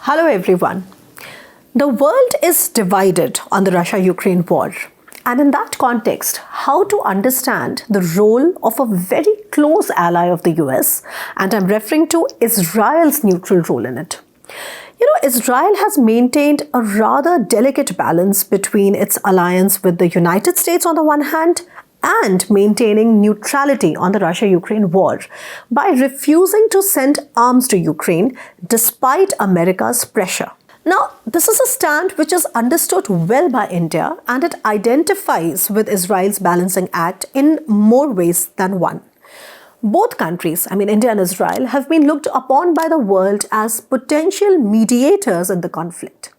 Hello everyone. The world is divided on the Russia-Ukraine war. And in that context, how to understand the role of a very close ally of the US, and I'm referring to Israel's neutral role in it. Israel has maintained a rather delicate balance between its alliance with the United States on the one hand and maintaining neutrality on the Russia-Ukraine war by refusing to send arms to Ukraine despite America's pressure. Now, this is a stand which is understood well by India, and it identifies with Israel's balancing act in more ways than one. Both countries, India and Israel, have been looked upon by the world as potential mediators in the conflict.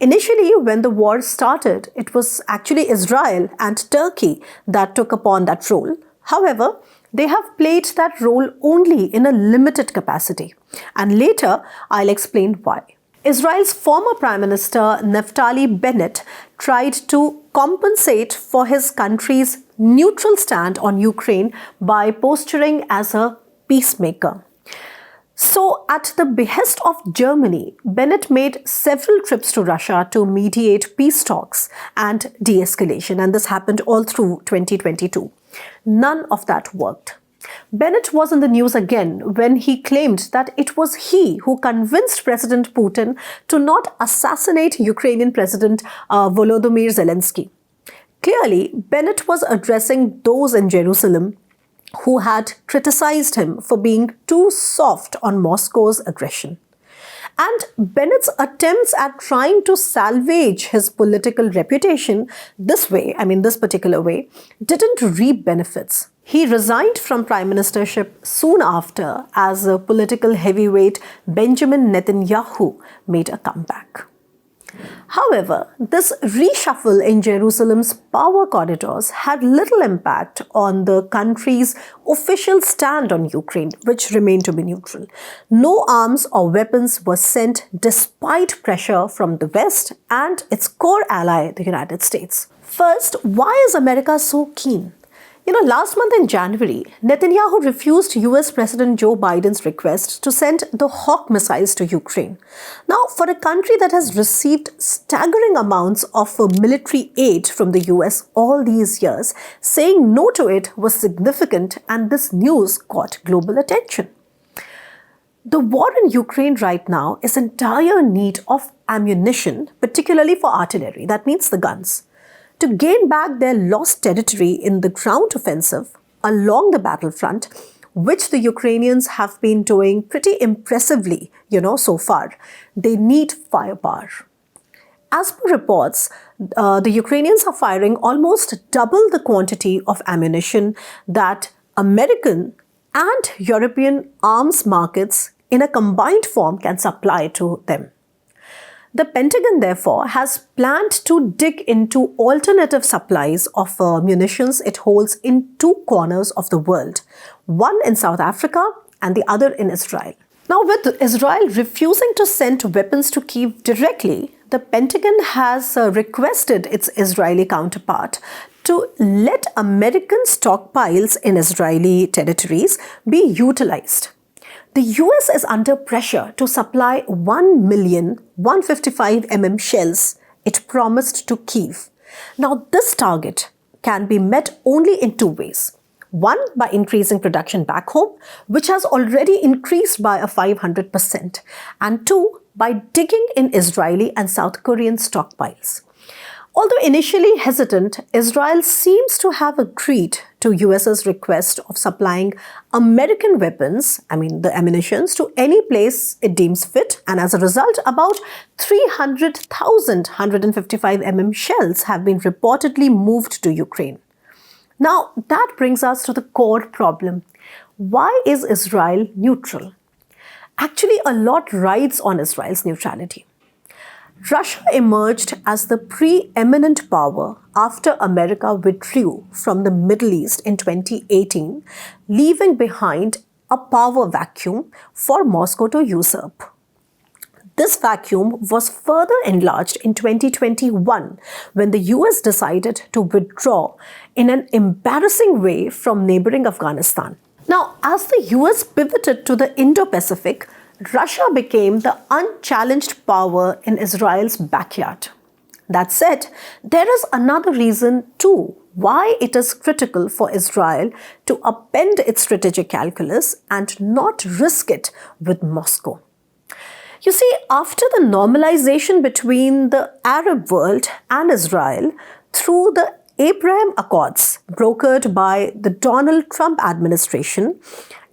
Initially, when the war started, it was actually Israel and Turkey that took upon that role. However, they have played that role only in a limited capacity. And later, I'll explain why. Israel's former Prime Minister Naftali Bennett tried to compensate for his country's neutral stand on Ukraine by posturing as a peacemaker. So, at the behest of Germany, Bennett made several trips to Russia to mediate peace talks and de-escalation, and this happened all through 2022. None of that worked. Bennett was in the news again when he claimed that it was he who convinced President Putin to not assassinate Ukrainian President Volodymyr Zelensky. Clearly, Bennett was addressing those in Jerusalem who had criticized him for being too soft on Moscow's aggression. And Bennett's attempts at trying to salvage his political reputation this particular way, didn't reap benefits. He resigned from prime ministership soon after as a political heavyweight Benjamin Netanyahu made a comeback. However, this reshuffle in Jerusalem's power corridors had little impact on the country's official stand on Ukraine, which remained to be neutral. No arms or weapons were sent despite pressure from the West and its core ally, the United States. First, why is America so keen? Last month in January, Netanyahu refused US President Joe Biden's request to send the Hawk missiles to Ukraine. Now, for a country that has received staggering amounts of military aid from the US all these years, saying no to it was significant, and this news caught global attention. The war in Ukraine right now is in dire need of ammunition, particularly for artillery. That means the guns, to gain back their lost territory in the ground offensive along the battlefront, which the Ukrainians have been doing pretty impressively, so far. They need firepower. As per reports, the Ukrainians are firing almost double the quantity of ammunition that American and European arms markets in a combined form can supply to them. The Pentagon, therefore, has planned to dig into alternative supplies of munitions it holds in two corners of the world, one in South Africa and the other in Israel. Now, with Israel refusing to send weapons to Kyiv directly, the Pentagon has requested its Israeli counterpart to let American stockpiles in Israeli territories be utilized. The US is under pressure to supply 1 million 155 shells it promised to Kyiv. Now, this target can be met only in two ways. One, by increasing production back home, which has already increased by 500%. And two, by digging in Israeli and South Korean stockpiles. Although initially hesitant, Israel seems to have agreed to US's request of supplying American weapons, the ammunitions, to any place it deems fit. And as a result, about 300,000 155 shells have been reportedly moved to Ukraine. Now, that brings us to the core problem. Why is Israel neutral? Actually, a lot rides on Israel's neutrality. Russia emerged as the preeminent power after America withdrew from the Middle East in 2018, leaving behind a power vacuum for Moscow to usurp. This vacuum was further enlarged in 2021 when the US decided to withdraw in an embarrassing way from neighboring Afghanistan. Now, as the US pivoted to the Indo-Pacific, Russia became the unchallenged power in Israel's backyard. That said, there is another reason too why it is critical for Israel to upend its strategic calculus and not risk it with Moscow. You see, after the normalization between the Arab world and Israel through the Abraham Accords brokered by the Donald Trump administration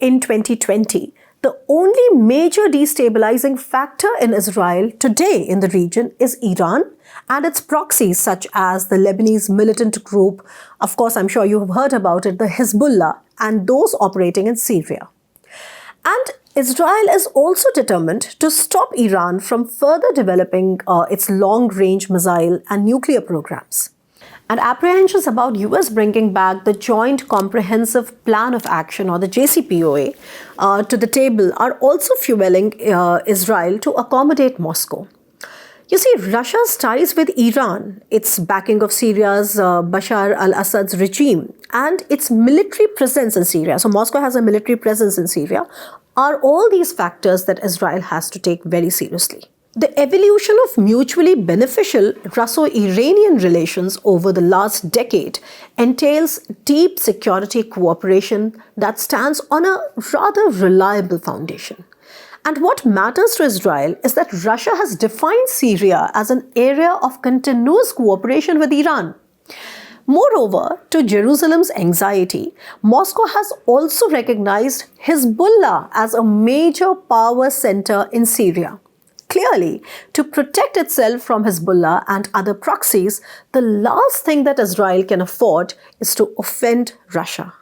in 2020, the only major destabilizing factor in Israel today in the region is Iran and its proxies such as the Lebanese militant group, of course I'm sure you have heard about it, the Hezbollah, and those operating in Syria. And Israel is also determined to stop Iran from further developing its long-range missile and nuclear programs. And apprehensions about US bringing back the Joint Comprehensive Plan of Action, or the JCPOA, to the table are also fueling Israel to accommodate Moscow. You see, Russia's ties with Iran, its backing of Syria's Bashar al-Assad's regime, and its military presence in Syria, so Moscow has a military presence in Syria, are all these factors that Israel has to take very seriously. The evolution of mutually beneficial Russo-Iranian relations over the last decade entails deep security cooperation that stands on a rather reliable foundation. And what matters to Israel is that Russia has defined Syria as an area of continuous cooperation with Iran. Moreover, to Jerusalem's anxiety, Moscow has also recognized Hezbollah as a major power center in Syria. Clearly, to protect itself from Hezbollah and other proxies, the last thing that Israel can afford is to offend Russia.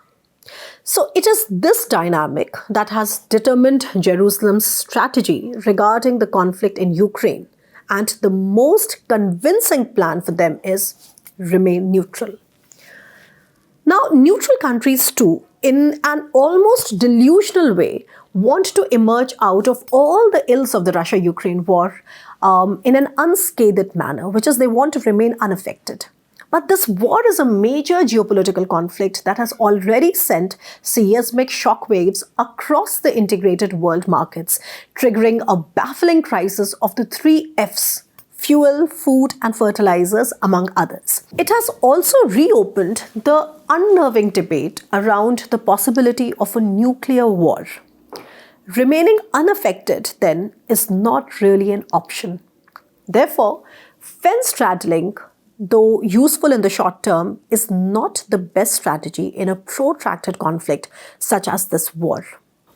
So it is this dynamic that has determined Jerusalem's strategy regarding the conflict in Ukraine, and the most convincing plan for them is remain neutral. Now, neutral countries too, in an almost delusional way, want to emerge out of all the ills of the Russia-Ukraine war in an unscathed manner, which is they want to remain unaffected. But this war is a major geopolitical conflict that has already sent seismic shockwaves across the integrated world markets, triggering a baffling crisis of the 3 Fs: fuel, food, and fertilizers, among others. It has also reopened the unnerving debate around the possibility of a nuclear war. Remaining unaffected, then, is not really an option. Therefore, fence straddling, though useful in the short term, is not the best strategy in a protracted conflict such as this war.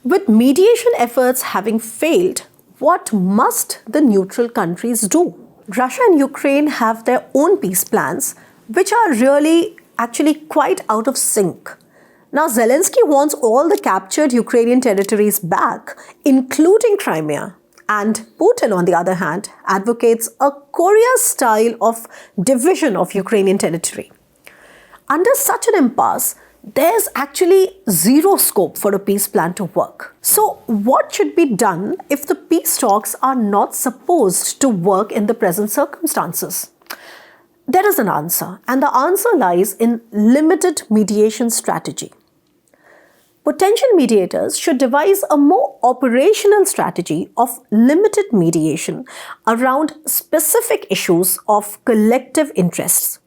With mediation efforts having failed, what must the neutral countries do? Russia and Ukraine have their own peace plans, which are really actually quite out of sync. Now, Zelensky wants all the captured Ukrainian territories back, including Crimea. And Putin, on the other hand, advocates a Korea style of division of Ukrainian territory. Under such an impasse, there's actually zero scope for a peace plan to work. So, what should be done if the peace talks are not supposed to work in the present circumstances? There is an answer, and the answer lies in limited mediation strategy. Potential mediators should devise a more operational strategy of limited mediation around specific issues of collective interests.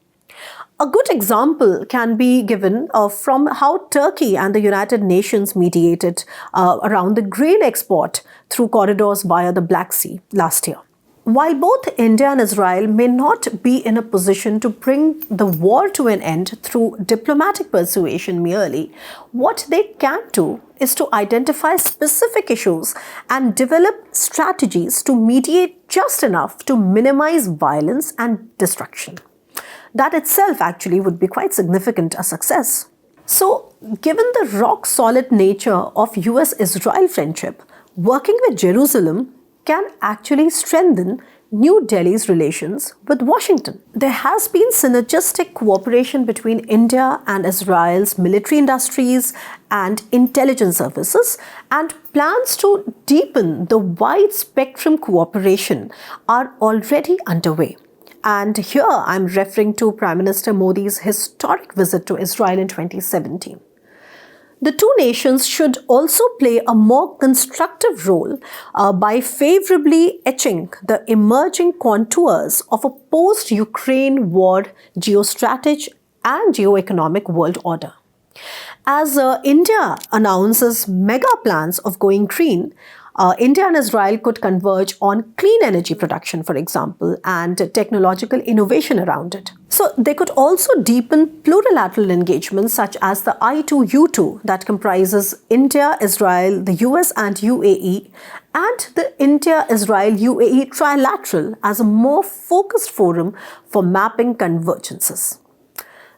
A good example can be given from how Turkey and the United Nations mediated around the grain export through corridors via the Black Sea last year. While both India and Israel may not be in a position to bring the war to an end through diplomatic persuasion merely, what they can do is to identify specific issues and develop strategies to mediate just enough to minimize violence and destruction. That itself actually would be quite significant a success. So, given the rock-solid nature of US-Israel friendship, working with Jerusalem can actually strengthen New Delhi's relations with Washington. There has been synergistic cooperation between India and Israel's military industries and intelligence services, and plans to deepen the wide spectrum cooperation are already underway. And here I'm referring to Prime Minister Modi's historic visit to Israel in 2017. The two nations should also play a more constructive role by favorably etching the emerging contours of a post-Ukraine war geostrategy and geoeconomic world order. As India announces mega plans of going green, India and Israel could converge on clean energy production, for example, and technological innovation around it. So they could also deepen plurilateral engagements such as the I2U2 that comprises India, Israel, the US and UAE, and the India-Israel-UAE trilateral as a more focused forum for mapping convergences.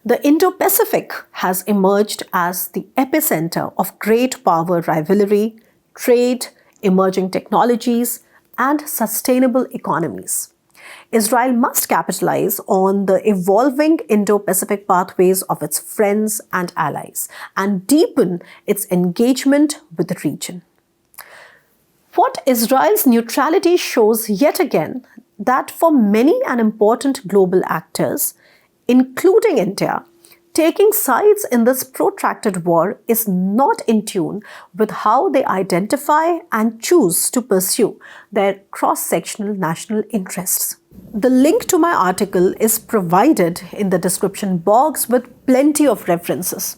The Indo-Pacific has emerged as the epicenter of great power rivalry, trade, emerging technologies, and sustainable economies. Israel must capitalize on the evolving Indo-Pacific pathways of its friends and allies and deepen its engagement with the region. What Israel's neutrality shows yet again that for many and important global actors, including India, taking sides in this protracted war is not in tune with how they identify and choose to pursue their cross-sectional national interests. The link to my article is provided in the description box with plenty of references.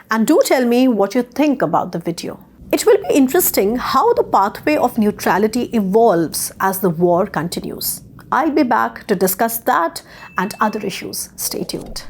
And do tell me what you think about the video. It will be interesting how the pathway of neutrality evolves as the war continues. I'll be back to discuss that and other issues. Stay tuned.